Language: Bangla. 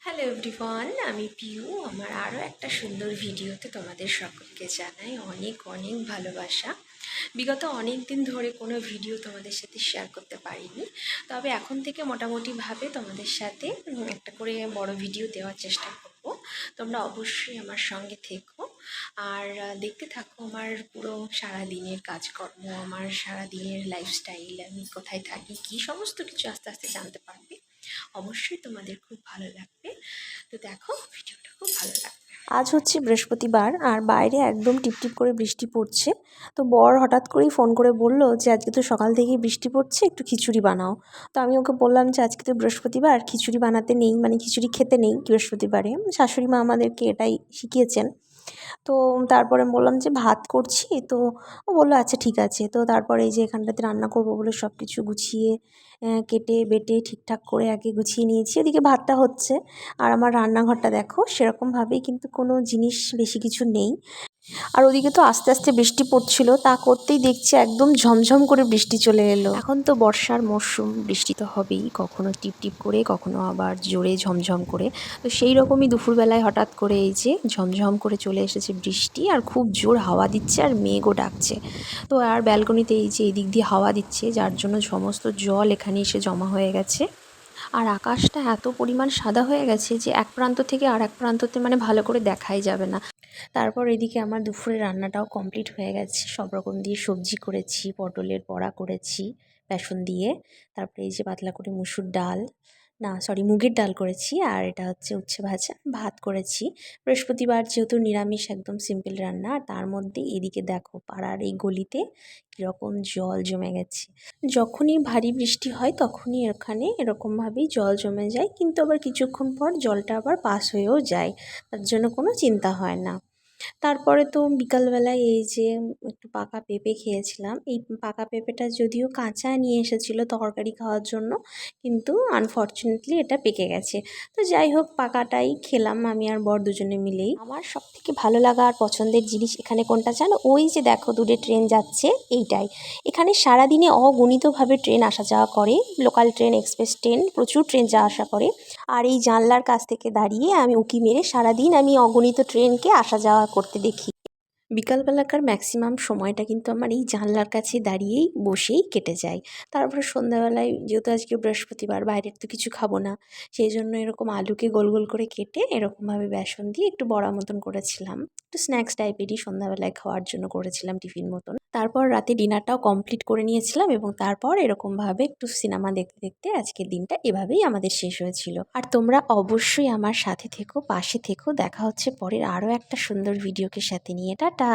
হ্যালো এভরিওয়ান, আমি পিউ। আমার আরও একটা সুন্দর ভিডিওতে তোমাদের সকলকে জানাই অনেক অনেক ভালোবাসা। বিগত অনেক দিন ধরে কোনো ভিডিও তোমাদের সাথে শেয়ার করতে পারিনি, তবে এখন থেকে মোটামুটিভাবে তোমাদের সাথে একটা করে বড় ভিডিও দেওয়ার চেষ্টা করব। তোমরা অবশ্যই আমার সঙ্গে থেকো আর দেখতে থাকো আমার পুরো সারা দিনের কাজকর্ম, আমার সারা দিনের লাইফস্টাইল, আমি কোথায় থাকি, কী সমস্ত কিছু আস্তে আস্তে জানতে পারবে। অবশ্যই তোমাদের খুব ভালো লাগবে। তো দেখো, ভিডিওটা খুব ভালো লাগবে। আজ হচ্ছে বৃহস্পতিবার আর বাইরে একদম টিপটিপ করে বৃষ্টি পড়ছে। তো বর হঠাৎ করেই ফোন করে বলল যে আজকে তো সকাল থেকেই বৃষ্টি পড়ছে, একটু খিচুড়ি বানাও। তো আমি ওকে বললাম যে আজকে তো বৃহস্পতিবার, খিচুড়ি বানাতে নেই, মানে খিচুড়ি খেতে নেই বৃহস্পতিবারে। শাশুড়ি মা আমাদেরকে এটাই শিখিয়েছেন। তো তারপরে বললাম যে ভাত করছি। তো ও বললো আচ্ছা ঠিক আছে। তো তারপরে এই যে এখানটাতে রান্না করবো বলে সব কিছু গুছিয়ে কেটে বেটে ঠিকঠাক করে আগে গুছিয়ে নিয়েছি। এদিকে ভাতটা হচ্ছে। আর আমার রান্নাঘরটা দেখো, সেরকমভাবেই কিন্তু কোনো জিনিস বেশি কিছু নেই। আর ওদিকে তো আস্তে আস্তে বৃষ্টি পড়ছিল, তা করতেই দেখছি একদম ঝমঝম করে বৃষ্টি চলে এলো। এখন তো বর্ষার মরশুম, বৃষ্টি তো হবেই, কখনো টিপ টিপ করে, কখনো আবার জোরে ঝমঝম করে। তো সেই রকমই দুপুরবেলায় হঠাৎ করে এই যে ঝমঝম করে চলে এসেছে বৃষ্টি, আর খুব জোর হাওয়া দিচ্ছে আর মেঘও ডাকছে। তো আর ব্যালকনিতে এই যে এদিক দিয়ে হাওয়া দিচ্ছে, যার জন্য সমস্ত জল এখানে এসে জমা হয়ে গেছে। আর আকাশটা এত পরিমাণ সাদা হয়ে গেছে যে এক প্রান্ত থেকে আর এক প্রান্ততে মানে ভালো করে দেখাই যাবে না। তারপর এদিকে আমার দুপুরের রান্নাটাও কমপ্লিট হয়ে গেছে। সব রকম দিয়ে সবজি করেছি, পটলের বড়া করেছি বেসন দিয়ে। তারপরে এই যে পাতলা করে মুসুর ডাল, না সরি মুগের ডাল করেছি, আর এটা হচ্ছে উচ্ছে ভাজা, ভাত করেছি। বৃহস্পতিবার যেহেতু নিরামিষ, একদম সিম্পল রান্না। আর তার মধ্যে এদিকে দেখো পাড়ার এই গলিতে কীরকম জল জমে গেছে। যখনই ভারী বৃষ্টি হয় তখনই এখানে এরকমভাবেই জল জমে যায়, কিন্তু আবার কিছুক্ষণ পর জলটা আবার পাস হয়েও যায়, তার জন্য কোনো চিন্তা হয় না। তারপরে তো বিকালবেলায় এই যে একটু পাকা পেঁপে খেয়েছিলাম। এই পাকা পেঁপেটা যদিও কাঁচা নিয়ে এসেছিলো তরকারি খাওয়ার জন্য, কিন্তু আনফর্চুনেটলি এটা পেকে গেছে। তো যাই হোক, পাকাটাই খেলাম আমি আর বর দুজনে মিলেই। আমার সবথেকে ভালো লাগা আর পছন্দের জিনিস এখানে কোনটা জানো? ওই যে দেখো দূরে ট্রেন যাচ্ছে, এইটাই। এখানে সারাদিনে অগণিতভাবে ট্রেন আসা যাওয়া করে, লোকাল ট্রেন, এক্সপ্রেস ট্রেন, প্রচুর ট্রেন যাওয়া আসা করে। আর এই জানলার কাছ থেকে দাঁড়িয়ে আমি উঁকি মেরে সারাদিন আমি অগণিত ট্রেনকে আসা যাওয়া করতে দেখি। বিকালবেলাকার ম্যাক্সিমাম সময়টা কিন্তু আমার এই জানলার কাছে দাঁড়িয়েই বসেই কেটে যায়। তারপরে সন্ধ্যাবেলায় যেহেতু আজকে বৃহস্পতিবার, বাইরের তো কিছু খাবো না, সেই জন্য এরকম আলুকে গোল গোল করে কেটে এরকমভাবে বেসন দিয়ে একটু বড়া মতন করেছিলাম। একটু স্ন্যাক্স টাইপেরই সন্ধ্যাবেলায় খাওয়ার জন্য করেছিলাম, টিফিন মতন। তারপর রাতে ডিনারটাও কমপ্লিট করে নিয়েছিলাম, এবং তারপর এরকমভাবে একটু সিনেমা দেখতে দেখতে আজকের দিনটা এভাবেই আমাদের শেষ হয়েছিল। আর তোমরা অবশ্যই আমার সাথে থেকো, পাশে থেকো। দেখা হচ্ছে পরের আরও একটা সুন্দর ভিডিওকে সাথে নিয়ে। টাটা।